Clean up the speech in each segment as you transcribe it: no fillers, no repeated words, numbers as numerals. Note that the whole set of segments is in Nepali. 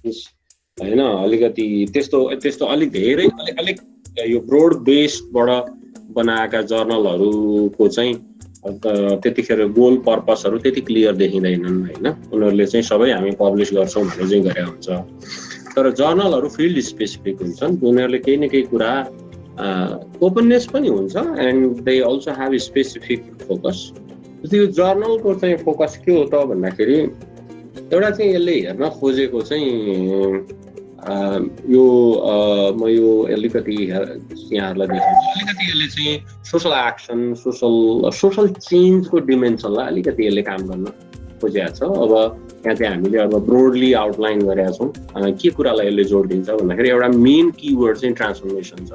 होइन अलिकति त्यस्तो त्यस्तो अलिक धेरै अलिक यो ब्रोड बेस्डबाट बनाएका जर्नलहरूको चाहिँ त्यतिखेर गोल पर्पसहरू त्यति क्लियर देखिँदैनन् होइन उनीहरूले चाहिँ सबै हामी पब्लिस गर्छौँ भन्ने चाहिँ गरे हुन्छ तर जर्नलहरू फिल्ड स्पेसिफिक हुन्छन् उनीहरूले केही न केही कुरा ओपननेस पनि हुन्छ and they also have specific focus त्यो जर्नलको चाहिँ फोकस के हो त भन्दाखेरि एउटा चाहिँ यसले हेर्न खोजेको चाहिँ यो म यो अलिकति यहाँहरूलाई देखाउँछु अलिकति यसले चाहिँ सोसल एक्सन सोसल चेन्जको डिमेन्सनलाई अलिकति यसले काम गर्न खोजेको छ अब यहाँ चाहिँ हामीले अब ब्रोडली आउटलाइन गरेका छौँ के कुरालाई यसले जोड दिन्छ भन्दाखेरि एउटा मेन किवर्ड चाहिँ ट्रान्सफर्मेसन छ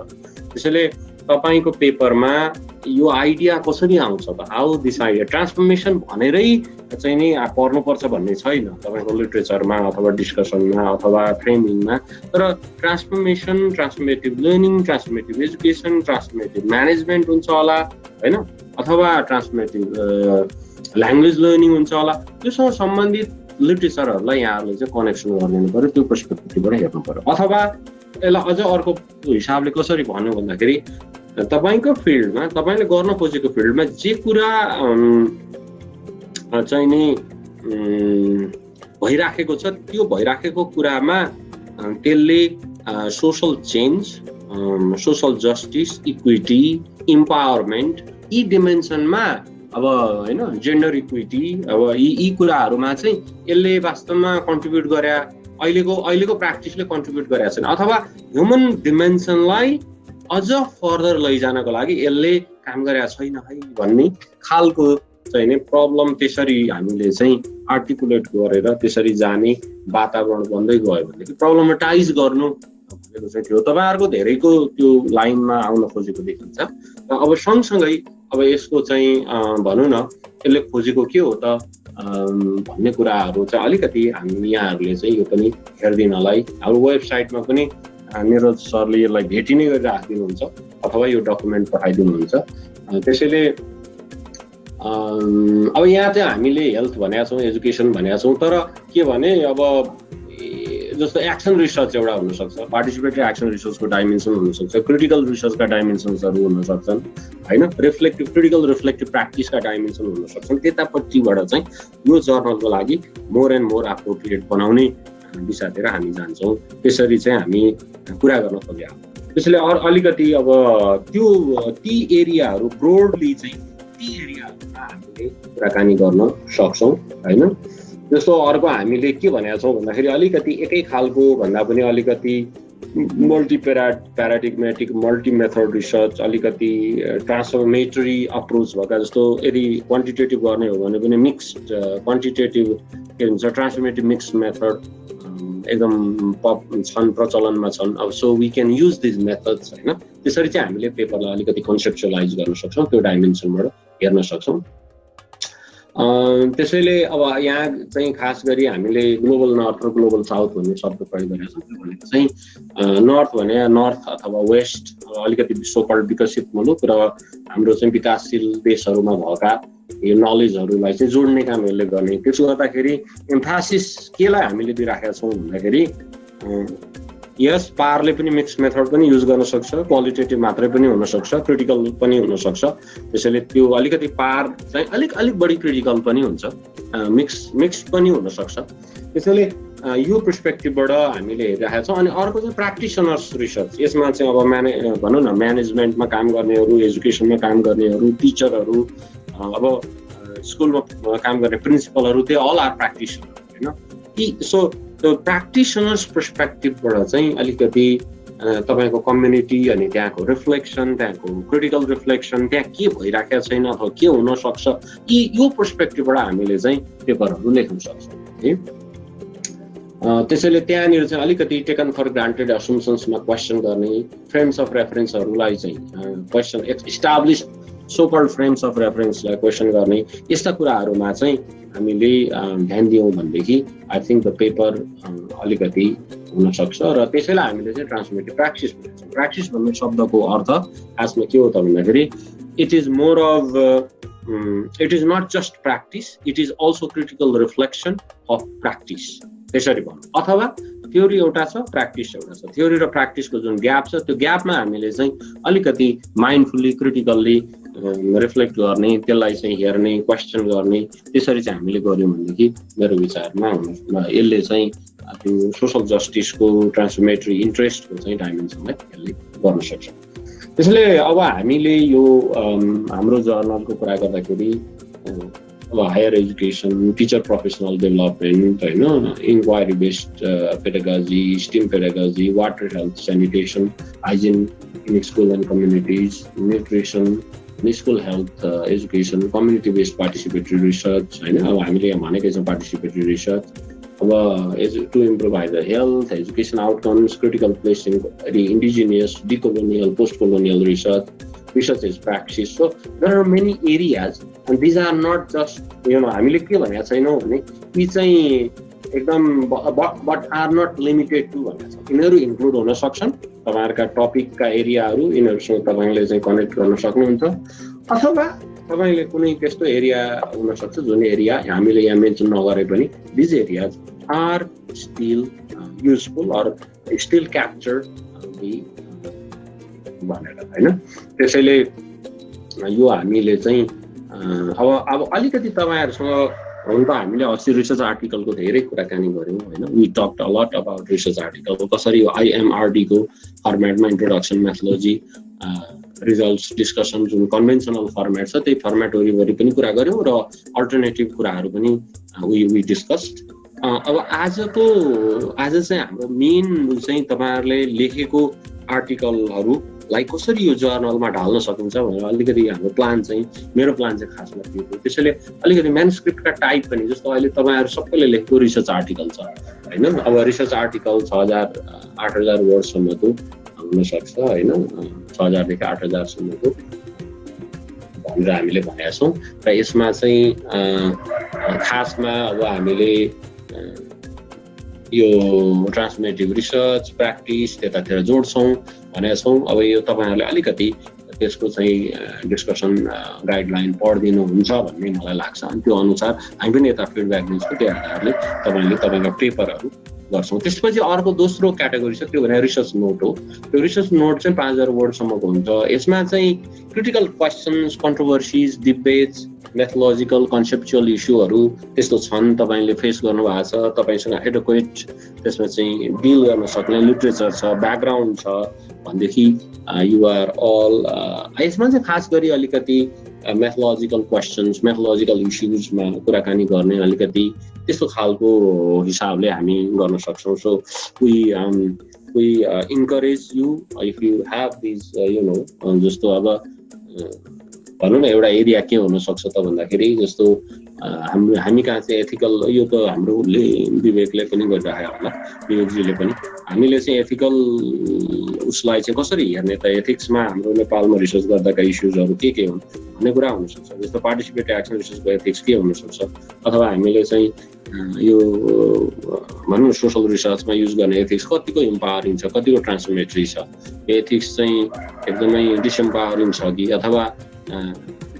त्यसैले तपाईको पेपरमा यो आइडिया कसरी आउँछ त हाउ दिस आइडिया ट्रान्सफर्मेसन भनेरै चाहिँ नि पर्नुपर्छ भन्ने छैन तपाईँको लिटरेचरमा अथवा डिस्कसनमा अथवा फ्रेमिङमा तर transformation transformative learning transformative education transformative management हुन्छ होला होइन अथवा ट्रान्सफर्मेटिभ ल्याङ्ग्वेज लर्निङ हुन्छ होला त्योसँग सम्बन्धित लिटरेचरहरूलाई यहाँहरूले चाहिँ कनेक्सन गरिदिनु पऱ्यो त्यो पर्सपेक्टिभबाट हेर्नु पऱ्यो अथवा यसलाई अझ अर्को हिसाबले कसरी भन्नु भन्दाखेरि तपाईँको फिल्डमा तपाईँले गर्न खोजेको फिल्डमा जे कुरा चाहिँ नि भइराखेको छ त्यो भइराखेको कुरामा त्यसले social change social justice equity empowerment यी डिमेन्सनमा अब होइन जेन्डर इक्विटी अब यी कुराहरूमा चाहिँ यसले वास्तवमा कन्ट्रिब्युट गरे अहिलेको प्र्याक्टिसले कन्ट्रिब्युट गरेको छैन अथवा ह्युमन डिमेन्सनलाई अझ फर्दर लैजानको लागि यसले काम गरेको छैन है भन्ने खालको चाहिँ नि प्रब्लम त्यसरी हामीले चाहिँ आर्टिकुलेट गरेर त्यसरी जाने वातावरण बन्दै गयो भनेदेखि प्रब्लमेटाइज गर्नु भनेको चाहिँ थियो तपाईँहरूको धेरैको त्यो लाइनमा आउन खोजेको देखिन्छ अब सँगसँगै अब यसको चाहिँ भनौँ न यसले खोजेको के हो त भन्ने कुराहरू चाहिँ अलिकति हामी यहाँहरूले चाहिँ यो पनि हेरिदिनलाई हाम्रो वेबसाइटमा पनि निरज सरले यसलाई भेटी नै गरेर राखिदिनुहुन्छ अथवा यो डकुमेन्ट पठाइदिनुहुन्छ त्यसैले अब यहाँ चाहिँ हामीले हेल्थ भनेका छौँ एजुकेसन भनेका छौँ तर के भने अब जस्तो एक्सन रिसर्च एउटा हुनसक्छ पार्टिसिपेटरी एक्सन रिसर्चको डाइमेन्सन हुनसक्छ क्रिटिकल रिसर्चका डाइमेन्सन्सहरू हुनसक्छन् होइन क्रिटिकल रिफ्लेक्टिभ प्र्याक्टिसका डाइमेन्सन हुनसक्छन् त्यतापट्टिबाट चाहिँ यो जर्नलको लागि मोर एन्ड मोर एप्रोप्रिएट बनाउने दिशातिर हामी जान्छौँ त्यसरी चाहिँ हामी कुरा गर्न खोजेका त्यसैले अलिकति अब त्यो ती एरियाहरू ब्रोडली चाहिँ ती एरियाहरूमा हामीले कुराकानी गर्न सक्छौँ होइन जस्तो अर्को हामीले के भनेका छौँ भन्दाखेरि अलिकति एकै खालको भन्दा पनि अलिकति प्याराडिग्मेटिक मल्टी मेथड रिसर्च अलिकति ट्रान्सफर्मेटरी अप्रोच भएका जस्तो यदि क्वान्टिटेटिभ गर्ने हो भने पनि मिक्स्ड क्वान्टिटेटिभ के भन्छ ट्रान्सफर्मेटिभ मिक्स मेथड एकदम छन् प्रचलनमा छन् अब so we can use these methods होइन त्यसरी चाहिँ हामीले पेपरलाई अलिकति कन्सेप्चुअलाइज गर्न सक्छौँ त्यो डाइमेन्सनबाट हेर्न सक्छौँ त्यसैले अब यहाँ चाहिँ खास गरी हामीले ग्लोबल नर्थ र ग्लोबल साउथ भन्ने शब्द प्रयोग गरेका छौँ त्यो भनेको चाहिँ नर्थ भने नर्थ अथवा वेस्ट अलिकति विश्वकल विकसित मुलुक र हाम्रो चाहिँ विकासशील देशहरूमा भएका यो नलेजहरूलाई चाहिँ जोड्ने काम यसले गर्ने त्यसो गर्दाखेरि एम्फासिस केलाई हामीले दिइराखेका छौँ भन्दाखेरि यस पारले पनि मिक्स मेथड पनि युज गर्न सक्छ क्वालिटेटिभ मात्रै पनि हुनसक्छ क्रिटिकल पनि हुनसक्छ त्यसैले त्यो अलिकति पार चाहिँ अलिक बढी क्रिटिकल पनि हुन्छ मिक्स पनि हुनसक्छ त्यसैले यो पर्सपेक्टिभबाट हामीले हेरिरहेका छौँ अनि अर्को चाहिँ प्र्याक्टिसनर्स रिसर्च यसमा चाहिँ अब भनौँ न म्यानेजमेन्टमा काम गर्नेहरू एजुकेसनमा काम गर्नेहरू टिचरहरू अब स्कुलमा काम गर्ने प्रिन्सिपलहरू त्यो अल आर प्र्याक्टिसनर होइन सो त्यो प्र्याक्टिसनर्स पर्सपेक्टिभबाट चाहिँ अलिकति तपाईँको कम्युनिटी अनि त्यहाँको रिफ्लेक्सन त्यहाँको क्रिटिकल रिफ्लेक्सन त्यहाँ के भइराखेको छैन अथवा के हुनसक्छ यो पर्सपेक्टिभबाट हामीले चाहिँ पेपरहरू लेख्न सक्छौँ है त्यसैले त्यहाँनिर चाहिँ अलिकति टेकन फर ग्रान्टेड असम्सन्समा क्वेसन गर्ने फ्रेम्स अफ रेफरेन्सहरूलाई चाहिँ question establish so called frames of रेफरेन्सलाई क्वेसन गर्ने यस्ता कुराहरूमा चाहिँ हामीले ध्यान दियौँ भनेदेखि आई थिङ्क द पेपर अलिकति हुनसक्छ र त्यसैलाई हामीले चाहिँ ट्रान्सफर्मेटिभ प्र्याक्टिस भन्ने शब्दको अर्थ खासमा के हो त भन्दाखेरि it is more of it is not just practice it is also critical reflection of practice त्यसरी भनौँ। अथवा थ्योरी एउटा छ, प्र्याक्टिस एउटा छ। थ्योरी र प्र्याक्टिसको जुन ग्याप छ त्यो ग्यापमा हामीले चाहिँ अलिकति माइन्डफुल्ली क्रिटिकल्ली रिफ्लेक्ट गर्ने, त्यसलाई चाहिँ हेर्ने, क्वेसन गर्ने, त्यसरी चाहिँ हामीले गऱ्यौँ भनेदेखि मेरो विचारमा यसले चाहिँ त्यो सोसल जस्टिसको ट्रान्सफर्मेटरी इन्ट्रेस्टको चाहिँ डाइमेन्सनलाई यसले गर्न सक्छ। त्यसैले अब हामीले यो हाम्रो जर्नलको कुरा गर्दाखेरि अब higher education, teacher professional development, होइन, inquiry based pedagogy, STEM pedagogy, water health sanitation, hygiene in school and communities, nutrition, school health education, community based participatory research, होइन, अब हामीले यहाँ भनेकै छौँ पार्टिसिपेटरी रिसर्च। अब to improve the health, education outcomes, critical place in indigenous, decolonial, post colonial research is practice. So there are many areas and these are not just, हामीले के भनेको छैनौँ भने यी चाहिँ एकदम but are not limited to भनेको छ। यिनीहरू इन्क्लुड हुन सक्छन् तपाईँहरूका टपिकका एरियाहरू, यिनीहरूसँग तपाईँले चाहिँ कनेक्ट गर्न सक्नुहुन्छ। अथवा तपाईँले कुनै त्यस्तो एरिया हुनसक्छ जुन एरिया हामीले यहाँ मेन्सन नगरे पनि these areas are still useful or still capture भनेर, होइन। त्यसैले यो हामीले चाहिँ अब अलिकति तपाईँहरूसँग हुन त हामीले अस्ति रिसर्च आर्टिकलको धेरै कुराकानी गऱ्यौँ, होइन। We talked a lot about research article, कसरी यो आइएमआरडीको फर्मेटमा इन्ट्रोडक्सन, मेथोलोजी, रिजल्ट्स डिस्कसन जुन कन्भेन्सनल फर्मेट छ त्यही फर्मेट वरिपरि पनि कुरा गऱ्यौँ र अल्टरनेटिभ कुराहरू पनि वी डिस्कस्ड। अब आज चाहिँ हाम्रो मेन चाहिँ तपाईँहरूले लेखेको आर्टिकलहरूलाई कसरी यो जर्नलमा ढाल्न सकिन्छ भनेर अलिकति हाम्रो प्लान चाहिँ, मेरो प्लान चाहिँ खासमा त्यो हो। त्यसैले अलिकति म्यानुस्क्रिप्टका टाइप पनि, जस्तो अहिले तपाईँहरू सबैले लेखेको रिसर्च आर्टिकल छ, होइन। अब रिसर्च आर्टिकल 6000-8000 वर्डसम्मको हुनसक्छ, होइन, 6000देखि 8000सम्मको भनेर हामीले भनेका छौँ। र यसमा चाहिँ खासमा अब हामीले यो ट्रान्सफर्मेटिभ रिसर्च, प्र्याक्टिस त्यतातिर जोड्छौँ भनेका छौँ। अब यो तपाईँहरूले अलिकति त्यसको चाहिँ डिस्कसन गाइडलाइन पढिदिनुहुन्छ भन्ने मलाई लाग्छ। अनि त्यो अनुसार हामी पनि यता फिडब्याक दिन्छौँ, त्यो आधारले तपाईँका पेपरहरू गर्छौँ। त्यसपछि अर्को दोस्रो क्याटेगोरी छ, त्यो भने रिसर्च नोट हो। त्यो रिसर्च नोट चाहिँ 5000 वर्डसम्मको हुन्छ। यसमा चाहिँ critical questions, controversies, debates, methodological conceptual इस्युहरू त्यस्तो छन्, तपाईँले फेस गर्नुभएको छ, तपाईँसँग एडुक्वेट त्यसमा चाहिँ डिल गर्न सक्ने लिटरेचर छ, ब्याकग्राउन्ड छ भनेदेखि युआर अल। यसमा चाहिँ खास गरी अलिकति मेथोलोजिकल क्वेसन्स, मेथोलोजिकल इस्युजमा कुराकानी गर्ने अलिकति त्यस्तो खालको हिसाबले हामी गर्न सक्छौँ। So we encourage you if you have these जस्तो अब भनौँ न एउटा एरिया के हुनसक्छ त भन्दाखेरि जस्तो हामी कहाँ चाहिँ एथिकल, यो त हाम्रो विवेकले पनि गरिराखेको होला, विवेकजीले पनि, हामीले चाहिँ एथिकल उसलाई चाहिँ कसरी हेर्ने त, एथिक्समा हाम्रो नेपालमा रिसर्च गर्दाका इस्युजहरू के हुन् भन्ने कुरा हुनसक्छ। जस्तो पार्टिसिपेटिभ एक्सन रिसर्चको एथिक्स के हुनसक्छ, अथवा हामीले चाहिँ यो भनौँ सोसल रिसर्चमा युज गर्ने एथिक्स कतिको इम्पावरिङ छ, कतिको ट्रान्सफर्मेटरी छ, एथिक्स चाहिँ एकदमै डिसइम्पावरिङ छ कि, अथवा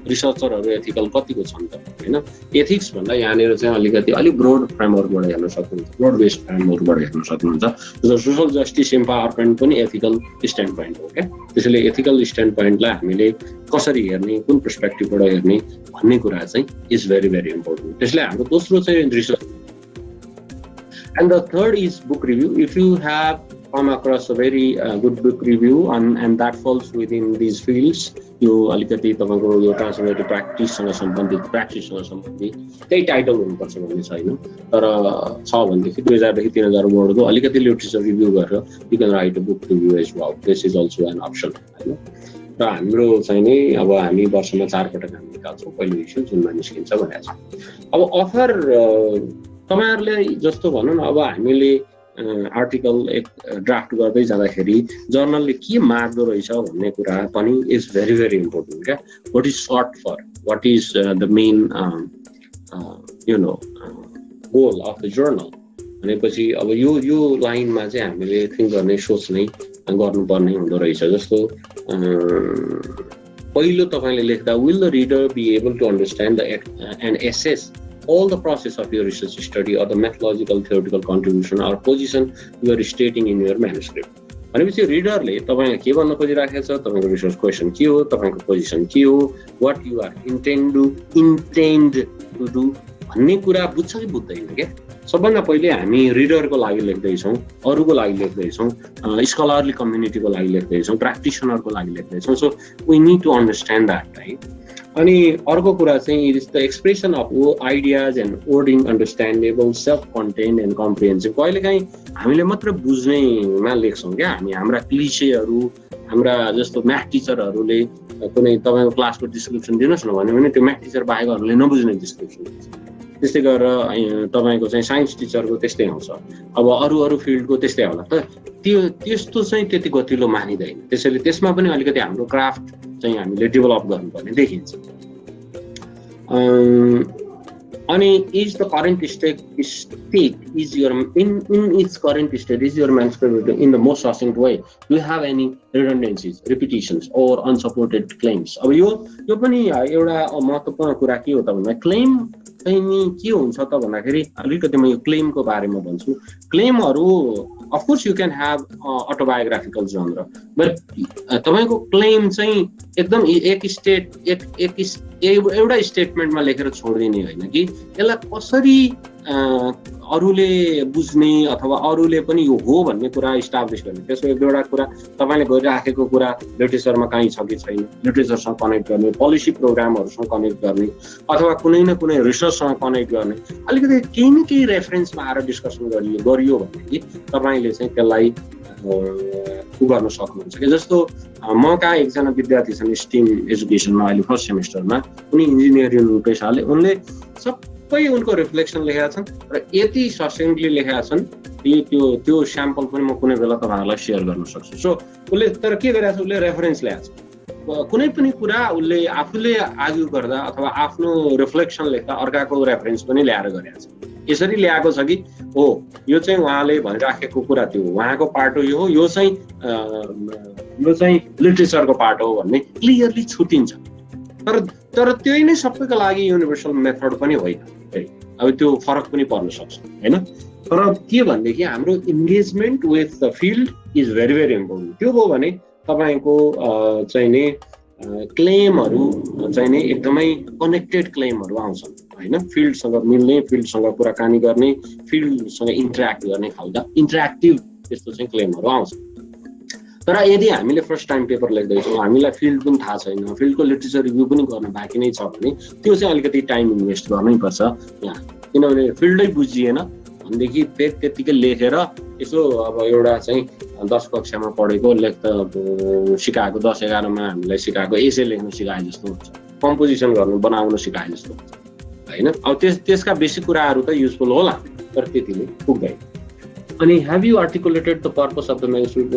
रिसर्चरहरू एथिकल कतिको छन् त, होइन। एथिक्स भन्दा यहाँनिर चाहिँ अलिक ब्रोड फ्रेमवर्कबाट हेर्न सक्नुहुन्छ, ब्रोड बेस्ड फ्रेमवर्कबाट हेर्न सक्नुहुन्छ। सोसल जस्टिस इम्पावरमेन्ट पनि एथिकल स्ट्यान्ड पोइन्ट हो क्या। त्यसैले एथिकल स्ट्यान्ड पोइन्टलाई हामीले कसरी हेर्ने, कुन पर्सपेक्टिभबाट हेर्ने भन्ने कुरा चाहिँ इज भेरी भेरी इम्पोर्टेन्ट। त्यसले हाम्रो दोस्रो चाहिँ research. And the third is book review. If you have come across a very good book review and that falls within these fields, यो अलिकति तपाईँको यो ट्रान्सफर्मेटिभ प्र्याक्टिससँग सम्बन्धित, प्र्याक्टिससँग सम्बन्धित त्यही टाइटल हुनुपर्छ भन्ने छैन, तर छ भनेदेखि 2000देखि 3000 वर्डको अलिकति लिटरेचर रिभ्यू गरेर you can write a book review as well. This is also an option, होइन। र हाम्रो चाहिँ नि अब हामी वर्षमा 4 पटक हामी निकाल्छौँ, पहिलो इस्यु जुनमा निस्किन्छ भनेको छ। अब अथर तपाईँहरूले जस्तो भनौँ न, अब हामीले आर्टिकल एक ड्राफ्ट गर्दै जाँदाखेरि जर्नलले के माग्दो रहेछ भन्ने कुरा पनि इज भेरी भेरी इम्पोर्टेन्ट क्या। What is short for, what is the main goal of the journal भनेपछि अब यो लाइनमा चाहिँ हामीले थिङ्क गर्ने, सोच्ने गर्नुपर्ने हुँदो रहेछ। जस्तो पहिलो तपाईँले लेख्दा will the reader be able to understand and assess all the process of your research study or the methodological theoretical contribution or position you are stating in your manuscript. भनेपछि रिडरले तपाईले के भन्न खोजिराखेको छ, तपाईको रिसर्च क्वेसन के हो, तपाईको पोजिसन के हो, what you are intend to do भन्ने कुरा बुझ्छ कि बुझ्दैन के। सबभन्दा पहिले हामी रिडरको लागि लेख्दै छौं, अरूको लागि लेख्दै छौं, स्कलरली कम्युनिटीको लागि लेख्दै छौं, प्र्याक्टिसनरको लागि लेख्दै छौं। So we need to understand that, right. अनि अर्को कुरा चाहिँ it is the expression of ideas and wording understandable, self content and comprehensive. कहिलेकाहीँ हामीले मात्र बुझ्नेमा लेख्छौँ क्या हामी, हाम्रा क्लिसेहरू, हाम्रा जस्तो म्याथ टिचरहरूले कुनै तपाईँको क्लासको डिस्क्रिप्सन दिनुहोस् न भन्यो भने त्यो म्याथ टिचर बाहेकहरूले नबुझ्ने डिस्क्रिप्सन दिन्छ। त्यस्तै गरेर तपाईँको चाहिँ साइन्स टिचरको त्यस्तै आउँछ, अब अरू फिल्डको त्यस्तै होला। त त्यस्तो चाहिँ त्यति गतिलो मानिँदैन, त्यसैले त्यसमा पनि अलिकति हाम्रो क्राफ्ट चाहिँ हामीले डेभलप गर्नुपर्ने देखिन्छ। अनि is the current state is your in it's current state is your manuscript in the most succinct way, do have any redundancies, repetitions or unsupported claims. अब यो पनि एउटा महत्त्वपूर्ण कुरा के हो त भन्दा क्लेम चाहिँ नि के हुन्छ त भन्दाखेरि अलिकति म यो क्लेमको बारेमा भन्छु। क्लेमहरू of course you can have autobiographical genre, but तपाईँको क्लेम चाहिँ एकदम एउटा स्टेटमेन्टमा लेखेर छोडिदिने होइन कि यसलाई कसरी अरूले बुझ्ने अथवा अरूले पनि यो हो भन्ने कुरा इस्टाब्लिस गर्ने। त्यसको एक दुईवटा कुरा तपाईँले गरिराखेको कुरा लिटरेचरमा कहीँ छ कि छैन, लिटरेचरसँग कनेक्ट गर्ने, पोलिसी प्रोग्रामहरूसँग कनेक्ट गर्ने, अथवा कुनै न कुनै रिसर्चसँग कनेक्ट गर्ने, अलिकति केही न केही रेफरेन्समा आएर डिस्कसन गरियो भने कि तपाईँले चाहिँ त्यसलाई गर्न सक्नुहुन्छ कि। जस्तो म कहाँ एकजना विद्यार्थी छन् स्टिम एजुकेसनमा अहिले फर्स्ट सेमेस्टरमा, उनी इन्जिनियरिङ पेसाले, उनले सबै उनको रिफ्लेक्सन लेखेका छन् र यति ससेन्टली लेखेका छन् त्यो स्याम्पल पनि म कुनै बेला तपाईँहरूलाई सेयर गर्न सक्छु। सो उसले तर के गरिरहेको छ, उसले रेफरेन्स ल्याएको छ, कुनै पनि कुरा उसले आफूले आर्ग्यु गर्दा अथवा आफ्नो रिफ्लेक्सन लेख्दा अर्काको रेफरेन्स पनि ल्याएर गरेको छ। यसरी ल्याएको छ कि हो यो चाहिँ उहाँले भनिराखेको कुरा त्यो उहाँको पार्ट हो, यो चाहिँ लिटरेचरको पार्ट हो भन्ने क्लियरली छुटिन्छ। तर त्यही नै सबैको लागि युनिभर्सल मेथड पनि होइन, अब त्यो फरक पनि पर्न सक्छ हैन। तर के भनेदेखि हाम्रो engagement with the field is very very important. त्यो भयो भने तपाईँको चाहिँ नि क्लेमहरू चाहिँ नि एकदमै कनेक्टेड क्लेमहरू आउँछन् होइन, फिल्डसँग मिल्ने, फिल्डसँग कुराकानी गर्ने, फिल्डसँग इन्टरेक्ट गर्ने खालका इन्टरेक्टिभ त्यस्तो चाहिँ क्लेमहरू आउँछ। तर यदि हामीले फर्स्ट टाइम पेपर लेख्दैछौँ, हामीलाई फिल्ड पनि थाहा छैन, फिल्डको लिटरेचर रिभ्यू पनि गर्न बाँकी नै छ भने त्यो चाहिँ अलिकति टाइम इन्भेस्ट गर्नै पर्छ यहाँ, किनभने फिल्डै बुझिएन भनेदेखि त्यतिकै लेखेर यसो अब एउटा चाहिँ 10 कक्षामा पढेको सिकाएको 10-11मा हामीलाई सिकाएको एसे लेख्न सिकाए जस्तो हुन्छ, कम्पोजिसन गर्नु बनाउन सिकाए जस्तो हुन्छ होइन। अब त्यसका बेसिक कुराहरू त युजफुल होला तर त्यतिले पुग्दैन। अनि have you articulated the purpose of the manuscript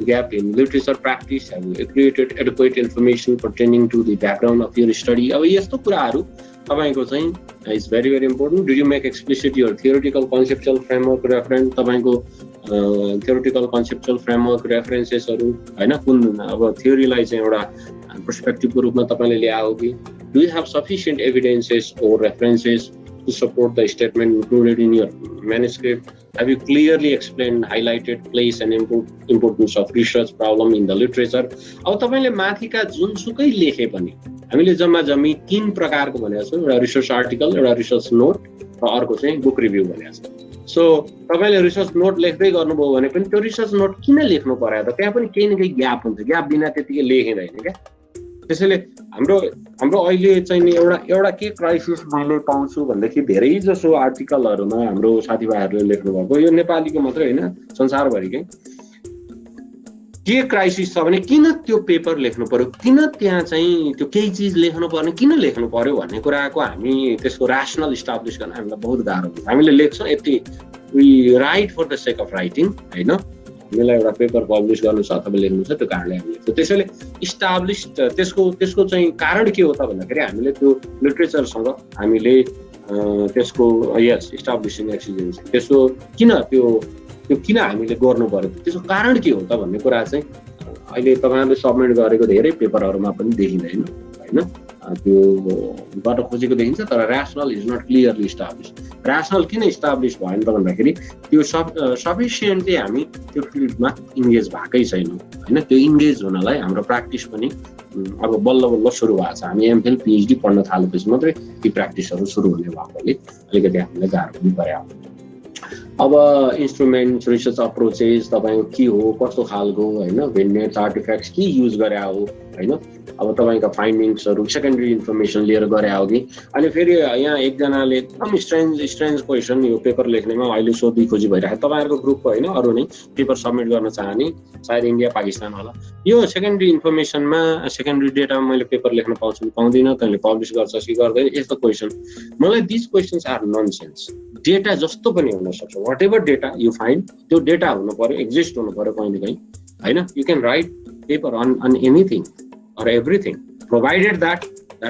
gap in literature practice? Have you created adequate information pertaining to the background of your study? अब यस्तो कुराहरू तपाईको चाहिँ is very very important. Do you make explicit your theoretical conceptual framework reference? तपाईको theoretical conceptual framework referencesहरू हैन, कुन अब थ्योरीलाई चाहिँ एउटा पर्सपेक्टिभको रूपमा तपाईले ल्याओ कि? Do you have sufficient evidences or references to support the statement included in your manuscript? Have you clearly explained, highlighted place and importance of research problem in the literature? अब तपाईले माथिका जुनसुकै लेखे पनि हामीले जम्मा जम्मी 3 प्रकारको भनेको छौं, एउटा रिसर्च आर्टिकल, एउटा रिसर्च नोट र अर्को चाहिँ बुक रिभ्यू भनेको छ। सो तपाईले रिसर्च नोट लेख्दै गर्नुभयो भने पनि त्यो रिसर्च नोट किन लेख्नु पर्यो त? त्यहाँ पनि केही न केही ग्याप हुन्छ, ग्याप बिना त्यतिकै लेखिँदैन क्या। त्यसैले हाम्रो अहिले चाहिँ नि एउटा के क्राइसिस मैले पाउँछु भन्दाखेरि धेरै जसो आर्टिकलहरुमा हाम्रो साथीभाइहरुले लेख्नु भएको, यो नेपालीको मात्रै हैन संसारभरिकै के क्राइसिस छ भने किन त्यो पेपर लेख्नु पर्यो, किन त्यहाँ चाहिँ त्यो केही चीज लेख्नु पर्ने, किन लेख्नु पर्यो भन्ने कुराको हामी त्यसको र्याशनल इस्टाब्लिश गर्न हामीलाई बहुत गाह्रो हुन्छ। हामीले लेख्छौं यति we write for the sake of writing हैन, हामीलाई एउटा पेपर पब्लिश गर्नु छ अथवा लेख्नु छ त्यो कारणले हामी लेख्छौं। त्यसैले इस्टाब्लिश्ड त्यसको चाहिँ कारण के हो त भन्दाखेरि हामीले त्यो लिटरेचरसँग हामीले त्यसको यस इस्टाब्लिशिङ एक्सिजेन्सी त्यसको किन हामीले गर्नु पर्यो, त्यसको कारण के हो त भन्ने कुरा चाहिँ अहिले तपाईहरुले सबमिट गरेको धेरै पेपरहरुमा पनि देखिँदैन हैन। त्यो गर्न खोजेको देखिन्छ, तर rational is not clearly establish. Rational किन इस्टाब्लिस भएन त भन्दाखेरि त्यो सफिसियन्टली हामी त्यो फिल्डमा इङ्गेज भएकै छैनौँ होइन। त्यो इङ्गेज हुनलाई हाम्रो प्र्याक्टिस पनि अब बल्ल बल्ल सुरु भएको छ। हामी एमफिल पिएचडी पढ्न थालेपछि मात्रै ती प्र्याक्टिसहरू सुरु हुने भएकोले अलिकति हामीलाई गाह्रो पनि पर्यो। अब इन्स्ट्रुमेन्ट्स, रिसर्च अप्रोचेस तपाईँको के हो, कस्तो खालको होइन, भिन्नेट्स, आर्टिफ्याक्ट्स के युज गरे हो होइन। अब तपाईँको फाइन्डिङ्सहरू सेकेन्डरी इन्फर्मेसन लिएर गरे हो कि। अनि फेरि यहाँ एकजनाले एकदम स्ट्रेन्ज क्वेसन यो पेपर लेख्नेमा अहिले सोधी खोजी भइरहेको तपाईँहरूको ग्रुपको होइन, अरू नै पेपर सबमिट गर्न चाहने सायद इन्डिया पाकिस्तान होला। यो सेकेन्डरी इन्फर्मेसनमा सेकेन्डरी डेटामा मैले पेपर लेख्न पाउँछु कि पाउँदिनँ, तैँले पब्लिस गर्छस् कि गर्दैन, यस्तो क्वेसन। मलाई these questions are nonsense. Data जस्तो पनि हुनसक्छ, whatever data you find त्यो डेटा हुनु पर्यो, एक्जिस्ट हुनु पर्यो कहीँ न कहीँ होइन। You can write paper on anything or everything, provided that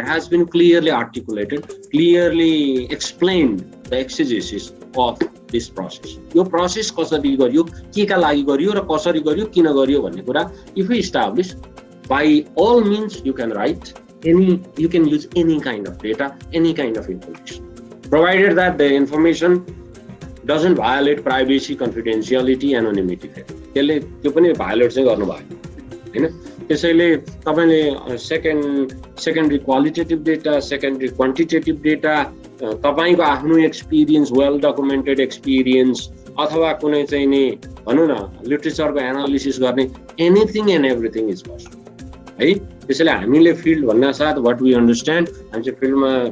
has been clearly articulated, clearly explained the exegesis of this process. यो process कसरी गरियो, के का लागि गरियो र कसरी गरियो, किन गरियो भन्ने कुरा if we establish, by all means you can write you can use any kind of data, any kind of information, provided that the information doesn't violate privacy, confidentiality, anonymity. त्यसले त्यो पनि भायोलेट चाहिँ गर्नु भयो हैन। त्यसैले तपाईले secondary qualitative data, secondary quantitative data, तपाईको आफ्नो एक्सपिरियन्स, वेल डकुमेन्टेड एक्सपिरियन्स अथवा कुनै चाहिँ नि भनौँ न लिटरेचरको एनालिसिस गर्ने, anything and everything is possible है। त्यसैले हामीले फिल्ड भन्ना साथ वाट वी अन्डरस्ट्यान्ड, हामी चाहिँ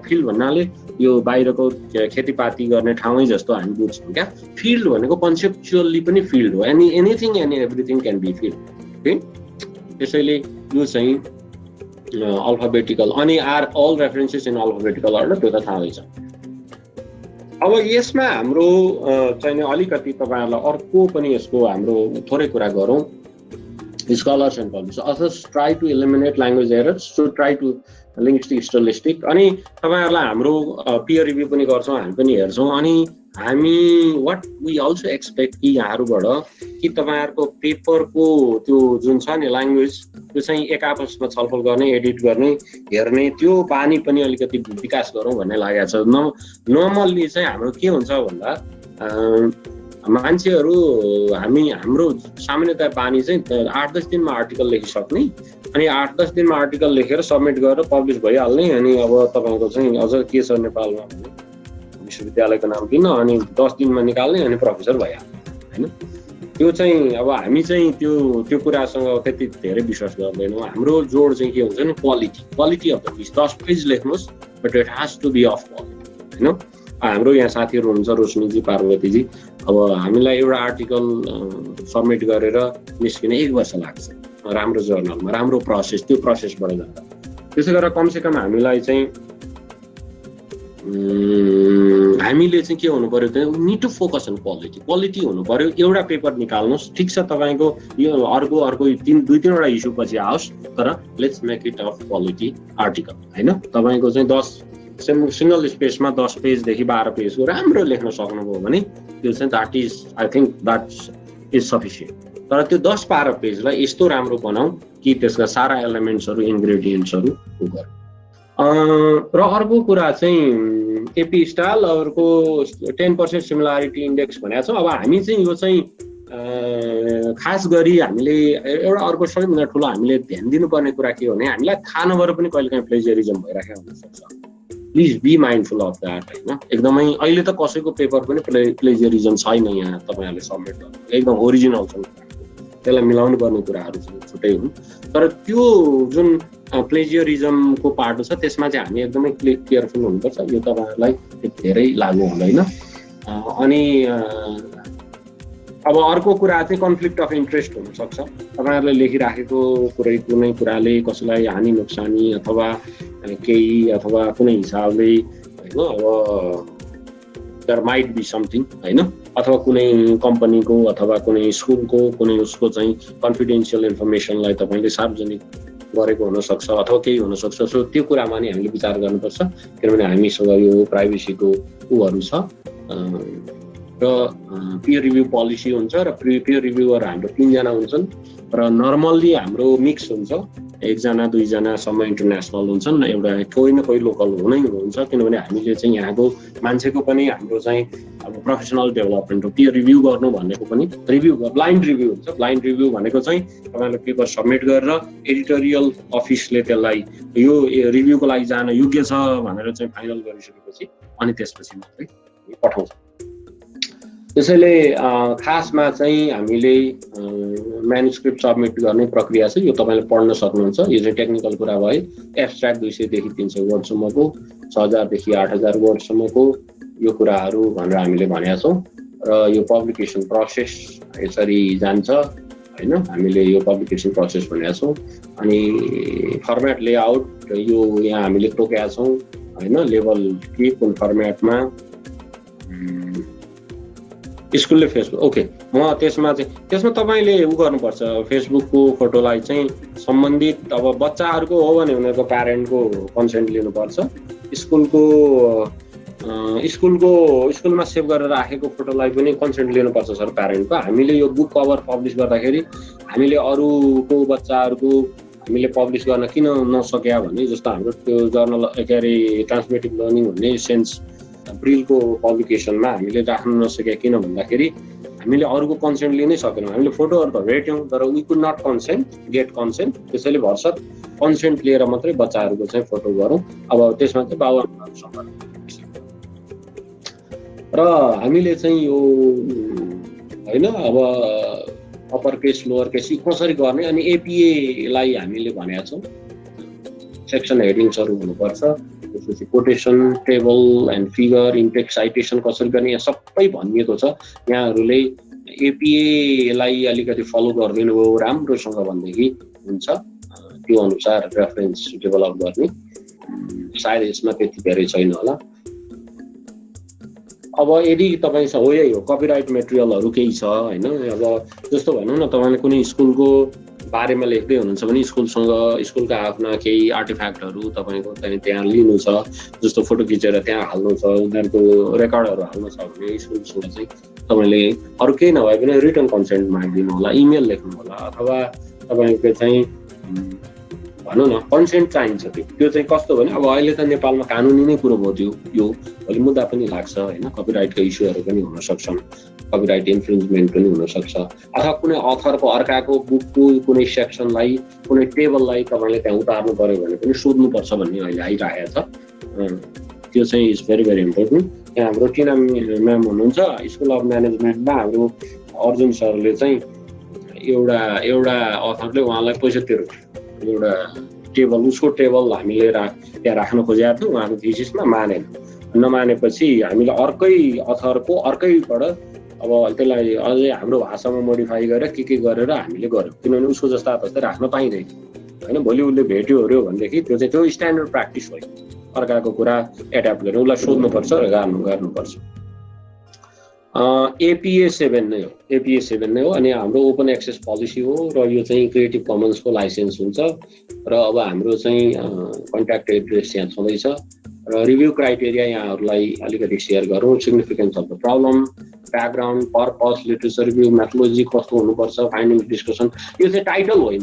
फिल्ड भन्नाले यो बाहिरको खेतीपाती गर्ने ठाउँै जस्तो हामी बुझ्छौँ क्या। फिल्ड भनेको कन्सेप्चुअल्ली पनि फिल्ड हो, anything and everything can be field है। त्यसैले यो चाहिँ अल्फाबेटिकल अनि are all references in alphabetical order, त्यो त थाहै छ। अब यसमा हाम्रो चाहिँ अलिकति तपाईँहरूलाई अर्को पनि यसको हाम्रो थोरै कुरा गरौँ। Scholars and publishers authors try to eliminate language errors, so try to linguistic stylistic. अनि तपाईँहरूलाई हाम्रो पियर रिभ्यू पनि गर्छौँ, हामी पनि हेर्छौँ। अनि हामी वाट वी अल्सो एक्सपेक्ट कि यहाँहरूबाट कि तपाईँहरूको पेपरको त्यो जुन छ नि ल्याङ्ग्वेज, त्यो चाहिँ एक आपसमा छलफल गर्ने, एडिट गर्ने, हेर्ने, त्यो बानी पनि अलिकति विकास गरौँ भन्ने लागेको छ। नर्मल्ली चाहिँ हाम्रो के हुन्छ भन्दा मान्छेहरू हाम्रो सामान्यतया बानी चाहिँ 8-10 दिनमा आर्टिकल लेखिसक्ने, अनि 8-10 दिनमा आर्टिकल लेखेर सबमिट गरेर पब्लिस भइहाल्ने। अनि अब तपाईँको चाहिँ अझ के छ नेपालमा भने विश्वविद्यालयको नाम दिन, अनि 10 दिनमा निकाल्ने, अनि प्रोफेसर भइहाल्ने होइन। त्यो चाहिँ अब हामी चाहिँ त्यो कुरासँग त्यति धेरै विश्वास गर्दैनौँ। हाम्रो जोड चाहिँ के हुन्छ नि quality of the piece. 10 page लेख्नुहोस्, but it has to be of quality होइन। हाम्रो यहाँ साथीहरू हुनुहुन्छ रोशनीजी, पार्वतीजी, अब हामीलाई एउटा आर्टिकल सबमिट गरेर निस्किन 1 वर्ष लाग्छ राम्रो जर्नलमा, राम्रो प्रोसेस, त्यो प्रोसेसबाट जाँदा। त्यसै गरेर कमसेकम हामीले चाहिँ के हुनु पर्यो त, need to focus on quality हुनु पर्यो। एउटा पेपर निकाल्नुहोस्, ठिक छ तपाईँको यो अर्को 2-3वटा इस्यु पछि आओस्, तर let's make it off quality article होइन। तपाईँको चाहिँ 10 सिंगल स्पेसमा 10 पेजदेखि 12 पेजको राम्रो लेख्न सक्नुभयो भने त्यो चाहिँ द्याट इज सफिसियन्ट। तर त्यो 10-12 पेजलाई यस्तो राम्रो बनाऊ कि त्यसका सारा एलिमेन्ट्सहरू, इन्ग्रेडियन्ट्सहरू गर। र अर्को कुरा चाहिँ एपी स्टाइल अर्को 10% सिमिलारिटी इन्डेक्स भनेको छ। अब हामी चाहिँ यो चाहिँ खास गरी हामीले एउटा अर्को सबैभन्दा ठुलो हामीले ध्यान दिनुपर्ने कुरा के हो भने हामीलाई थाहा नभएर पनि कहिलेकाहीँ प्लेजरिजम भइरहेको हुनसक्छ। Please be mindful of that होइन। एकदमै अहिले त कसैको पेपर पनि प्लेजरिजम छैन यहाँ तपाईँहरूले सबमिट गर्नु, एकदम ओरिजिनल छ, त्यसलाई मिलाउनु पर्ने कुराहरू चाहिँ छुट्टै हुन्। तर त्यो जुन प्लेजरिजमको पार्ट छ त्यसमा चाहिँ हामी एकदमै केयरफुल हुनुपर्छ। यो तपाईँहरूलाई धेरै लागु हुँदैन। अनि अब अर्को कुरा चाहिँ कन्फ्लिक्ट अफ इन्ट्रेस्ट हुनसक्छ। तपाईँहरूले लेखिराखेको कुनै कुराले कसैलाई हानि नोक्सानी अथवा केही अथवा कुनै हिसाबले होइन, अब देयर माइट बी समथिङ होइन, अथवा कुनै कम्पनीको अथवा कुनै स्कुलको कुनै उसको चाहिँ कन्फिडेन्सियल इन्फर्मेसनलाई तपाईँले सार्वजनिक गरेको हुनसक्छ अथवा केही हुनसक्छ। सो त्यो कुरामा नि हामीले विचार गर्नुपर्छ, किनभने हामीसँग यो प्राइभेसीको ऊहरू छ। र पियर रिभ्यू पोलिसी हुन्छ र पियर रिभ्युअर हाम्रो 3 जना हुन्छन् र नर्मल्ली हाम्रो मिक्स हुन्छ। एकजना दुईजनासम्म इन्टरनेसनल हुन्छन्, एउटा कोही न कोही लोकल हुनुहुन्छ, किनभने हामीले चाहिँ यहाँको मान्छेको पनि हाम्रो चाहिँ अब प्रोफेसनल डेभलपमेन्ट हो। पियर रिभ्यू गर्नु भनेको पनि रिभ्यू ब्लाइन्ड रिभ्यू हुन्छ। ब्लाइन्ड रिभ्यू भनेको चाहिँ तपाईँले पेपर सबमिट गरेर एडिटोरियल अफिसले त्यसलाई यो रिभ्यूको लागि जान योग्य छ भनेर चाहिँ फाइनल गरिसकेपछि अनि त्यसपछि मात्रै पठाउँछ। त्यसैले खासमा चाहिँ हामीले म्यानुस्क्रिप्ट सबमिट गर्ने प्रक्रिया छ। यो तपाईँले पढ्न सक्नुहुन्छ। यो चाहिँ टेक्निकल कुरा भयो। एब्स्ट्र्याक्ट 200 देखि 300 वर्डसम्मको, 6000 देखि 8000 वर्डसम्मको यो कुराहरू भनेर हामीले भनेका छौँ। र यो पब्लिकेसन प्रोसेस यसरी जान्छ हैन। हामीले यो पब्लिकेसन प्रोसेस भनेका छौँ। अनि फर्मेट लेआउट यो यहाँ हामीले तोकेका छौँ हैन। लेभल के कुन फर्मेटमा स्कुलले फेसबुक ओके। म त्यसमा तपाईँले उ गर्नुपर्छ। फेसबुकको फोटोलाई चाहिँ सम्बन्धित अब बच्चाहरूको हो भने उनीहरूको प्यारेन्टको कन्सेन्ट लिनुपर्छ। स्कुलमा सेभ गरेर राखेको फोटोलाई पनि कन्सेन्ट लिनुपर्छ सर प्यारेन्टको। हामीले यो बुक कभर पब्लिस गर्दाखेरि हामीले अरूको बच्चाहरूको हामीले पब्लिस गर्न किन नसक्या भने जस्तो हाम्रो त्यो जर्नल के अरे ट्रान्समिटिभ लर्निङ भन्ने सेन्स ब्रिलको पब्लिकेसनमा हामीले राख्न नसक्या किन भन्दाखेरि हामीले अरूको कन्सेन्ट लिनै सकेनौँ। हामीले फोटोहरू त भेट्यौँ तर we could not get consent. त्यसैले भर्खर कन्सेन्ट लिएर मात्रै बच्चाहरूको चाहिँ फोटो गरौँ। अब त्यसमा चाहिँ बाबुआमाहरूसँग र हामीले चाहिँ यो होइन अब अप्पर केस लोअर केस कसरी गर्ने अनि एपिएलाई हामीले भनेका छौँ सेक्सन हेडिङ्सहरू हुनुपर्छ। त्यसपछि quotation table and figure intake citation कसरी गर्ने यहाँ सबै भनिएको छ। यहाँहरूले एपिएलाई अलिकति फलो गरिदिनु भयो राम्रोसँग भनेदेखि हुन्छ। त्यो अनुसार रेफरेन्स डेभलप गर्ने। सायद यसमा त्यति धेरै छैन होला। अब यदि तपाईँसँग हो यही हो कपिराइट मेटेरियलहरू केही छ होइन। अब जस्तो भनौँ न तपाईँले कुनै स्कुलको बारेमा लेख्दै हुनुहुन्छ भने स्कुलका आफ्ना केही आर्टिफ्याक्टहरू तपाईँको त्यहाँ लिनु छ। जस्तो फोटो खिचेर त्यहाँ हाल्नु छ, उनीहरूको रेकर्डहरू हाल्नु छ भने स्कुलसँग चाहिँ तपाईँले अरू केही नभए पनि रिटर्न कन्सेन्ट मागिदिनु होला, इमेल लेख्नु होला अथवा तपाईँको चाहिँ भनौँ न कन्सेन्ट चाहिन्छ। त्यो चाहिँ कस्तो भने अब अहिले त नेपालमा कानुनी नै कुरो भयो। यो भोलि मुद्दा पनि लाग्छ होइन। कपिराइटको इस्युहरू पनि हुन सक्छन्, कपिराइट इन्फ्रिन्जमेन्ट पनि हुनसक्छ अथवा कुनै अथरको अर्काको बुकको कुनै सेक्सनलाई कुनै टेबललाई तपाईँले त्यहाँ उतार्नु पऱ्यो भने पनि सोध्नुपर्छ भन्ने अहिले आइरहेको छ। त्यो चाहिँ इज भेरी भेरी इम्पोर्टेन्ट। यहाँ हाम्रो टिना म्याम हुनुहुन्छ स्कुल अफ म्यानेजमेन्टमा। हाम्रो अर्जुन सरले चाहिँ एउटा अथरले उहाँलाई पैसा तिर्नु एउटा टेबल उसको टेबल हामीले त्यहाँ राख्न खोजेका थियौँ। उहाँको थिसिसमा नमानेपछि हामीले अर्कै अथरको अर्कैबाट अब त्यसलाई अझै हाम्रो भाषामा मोडिफाई गरेर के गरेर हामीले गऱ्यौँ। किनभने उसको जस्ता तस्तै राख्न पाइँदैन होइन। भोलि उसले भेट्यो ओर्यो भनेदेखि त्यो स्ट्यान्डर्ड प्र्याक्टिस हो। अर्काको कुरा एड्याप्ट गरेर उसलाई सोध्नुपर्छ र गर्नुपर्छ। एपिए 7 नै हो। एपिए 7 नै हो। अनि हाम्रो ओपन एक्सेस पोलिसी हो र यो चाहिँ क्रिएटिभ कमन्सको लाइसेन्स हुन्छ। र अब हाम्रो चाहिँ कन्ट्याक्ट एड्रेस यहाँ छँदैछ र रिभ्यू क्राइटेरिया यहाँहरूलाई अलिकति सेयर गरौँ। Significance of the problem, background, purpose, literature review, methodology कस्तो हुनुपर्छ, फाइन्डिङ डिस्कसन। यो चाहिँ टाइटल होइन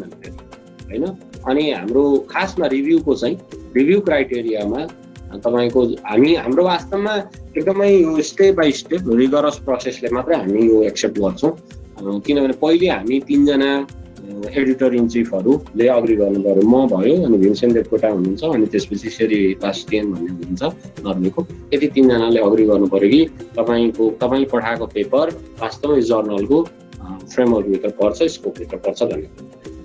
होइन। अनि हाम्रो खासमा रिभ्यू क्राइटेरियामा तपाईँको हाम्रो वास्तवमा एकदमै यो स्टेप बाई स्टेप रिगरस प्रोसेसले मात्रै हामी यो एक्सेप्ट गर्छौँ। किनभने पहिले हामी 3जना एडिटर इन चिफहरूले अग्री गर्नु पऱ्यो। म भयो अनि भीमसेन देवकोटा हुनुहुन्छ अनि त्यसपछि श्री बास्टियन भन्ने हुनुहुन्छ नर्वेको। यति 3जनाले अग्री गर्नु पऱ्यो कि तपाईँले पठाएको पेपर वास्तवमै जर्नलको फ्रेमवर्कभित्र पर्छ, स्कोपभित्र पर्छ भन्ने।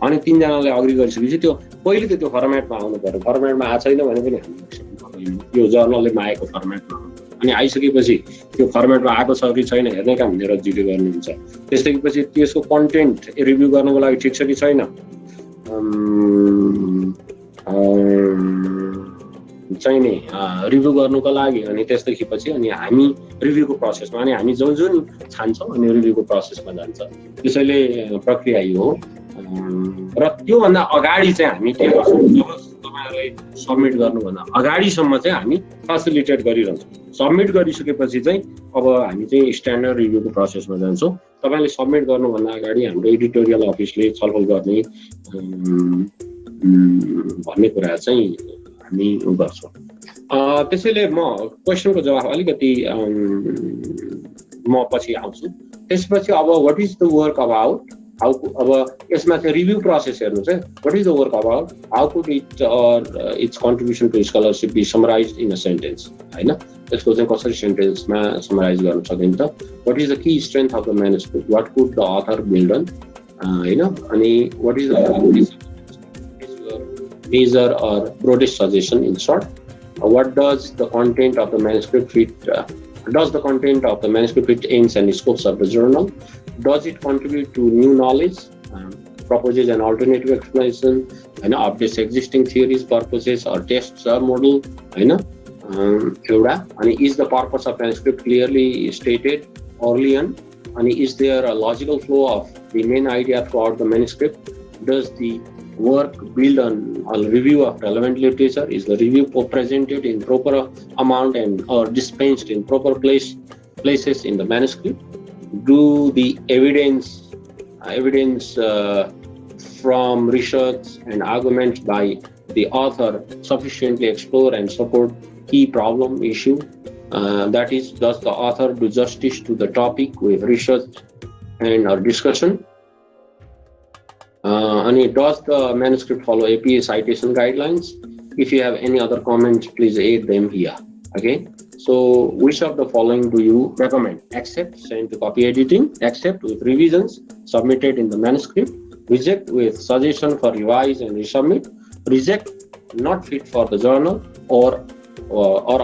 अनि 3जनाले अग्री गरिसकेपछि त्यो पहिले त त्यो फर्मेटमा आउनु पऱ्यो। फर्मेटमा आएको छैन भने पनि हामी एक्सेप्ट गर्दैनौँ। यो जर्नलले मागेको फर्मेटमा आउनु पऱ्यो। अनि आइसकेपछि त्यो फर्मेटमा आएको छ कि छैन हेर्ने काम भनेर जिडी गर्नुहुन्छ। त्यसपछि त्यसको कन्टेन्ट रिभ्यू गर्नको लागि ठिक छ कि छैन चाहिँ नि रिभ्यू गर्नुको लागि। अनि त्यसदेखि पछि अनि हामी रिभ्यूको प्रोसेसमा अनि हामी जुन छान्छौँ अनि रिभ्यूको प्रोसेसमा जान्छ। त्यसैले प्रक्रिया यो हो। र त्योभन्दा अगाडि चाहिँ हामी के गर्छौँ, जब तपाईँहरूले सबमिट गर्नुभन्दा अगाडिसम्म चाहिँ हामी फेसिलिटेट गरिरहन्छौँ। सबमिट गरिसकेपछि चाहिँ अब हामी चाहिँ स्ट्यान्डर्ड रिभ्यूको प्रोसेसमा जान्छौँ। तपाईँले सबमिट गर्नुभन्दा अगाडि हाम्रो एडिटोरियल अफिसले छलफल गर्ने भन्ने कुरा चाहिँ हामी गर्छौँ। त्यसैले म क्वेसनको जवाफ अलिकति म पछि आउँछु। त्यसपछि अब what is the work about, how, अब यसमा चाहिँ रिभ्यू प्रोसेस हेर्नु चाहिँ what is the work about, how could it or its contribution to scholarship be summarized in a sentence, हैन? त्यसको चाहिँ कसरी सेन्टेन्समा समराइज गर्न सकिन्छ? What is the key strength of the manuscript, what could the author build on, हैन? अनि what is the major or broadest suggestion in short? What does the content of the manuscript fit? Does the content of the manuscript fit aims and scopes of the journal? Does it contribute to new knowledge? Proposes an alternative explanation, and updates existing theories, purposes, or tests or model, and is the purpose of manuscript clearly stated early on? And is there a logical flow of the main idea throughout the manuscript? Does the work build on a review of relevant literature? Is the review presented in proper amount and or dispensed in proper places in the manuscript? Do the evidence from research and arguments by the author sufficiently explore and support key problem issue? That is, does the author do justice to the topic with research and or discussion? And does the manuscript follow APA citation guidelines? If you have any other comments, please add them here. Okay, so which of the following do you recommend? Accept, send to copy editing. Accept with revisions submitted in the manuscript. Reject with suggestion for revise and resubmit. Reject, not fit for the journal, or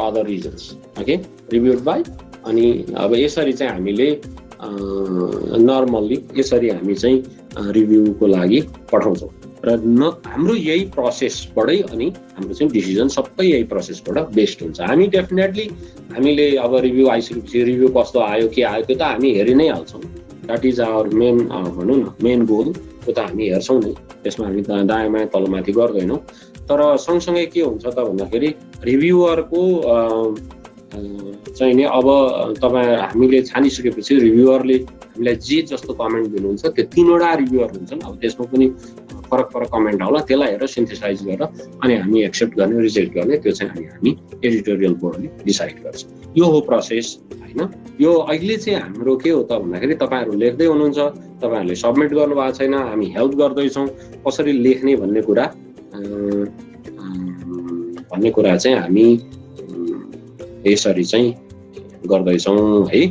other reasons. Okay, reviewed by. अनि अब यसरी चाहिँ हामीले नर्मल्ली यसरी हामी चाहिँ रिभ्यूको लागि पठाउँछौँ र हाम्रो यही प्रोसेसबाटै अनि हाम्रो चाहिँ डिसिजन सबै यही प्रोसेसबाट बेस्ड हुन्छ। हामी डेफिनेटली हामीले अब रिभ्यू आइसकेपछि रिभ्यू कस्तो आयो के आयो त्यो त हामी हेरि नै हाल्छौँ। द्याट इज आवर मेन भनौँ न मेन गोल, त्यो त हामी हेर्छौँ नै, त्यसमा हामी दायाँ बायाँ तलमाथि गर्दैनौँ। तर सँगसँगै के हुन्छ त भन्दाखेरि रिभ्युअरको चाहिँ नि अब हामीले छानिसकेपछि रिभ्युअरले हामीलाई जे जस्तो कमेन्ट दिनुहुन्छ त्यो 3वटा रिभ्युअर हुन्छन्। अब त्यसमा पनि फरक कमेन्ट होला, त्यसलाई हेरेर सिन्थेसाइज गरेर अनि हामी एक्सेप्ट गर्ने रिजेक्ट गर्ने त्यो चाहिँ हामी एडिटोरियल बोर्डले डिसाइड गर्छ। यो हो प्रोसेस, हैन? यो अहिले चाहिँ हाम्रो के हो त भन्दाखेरि तपाईँहरू लेख्दै हुनुहुन्छ, तपाईँहरूले सबमिट गर्नुभएको छैन, हामी हेल्प गर्दैछौँ कसरी लेख्ने भन्ने कुरा चाहिँ हामी यसरी चाहिँ गर्दैछौँ है।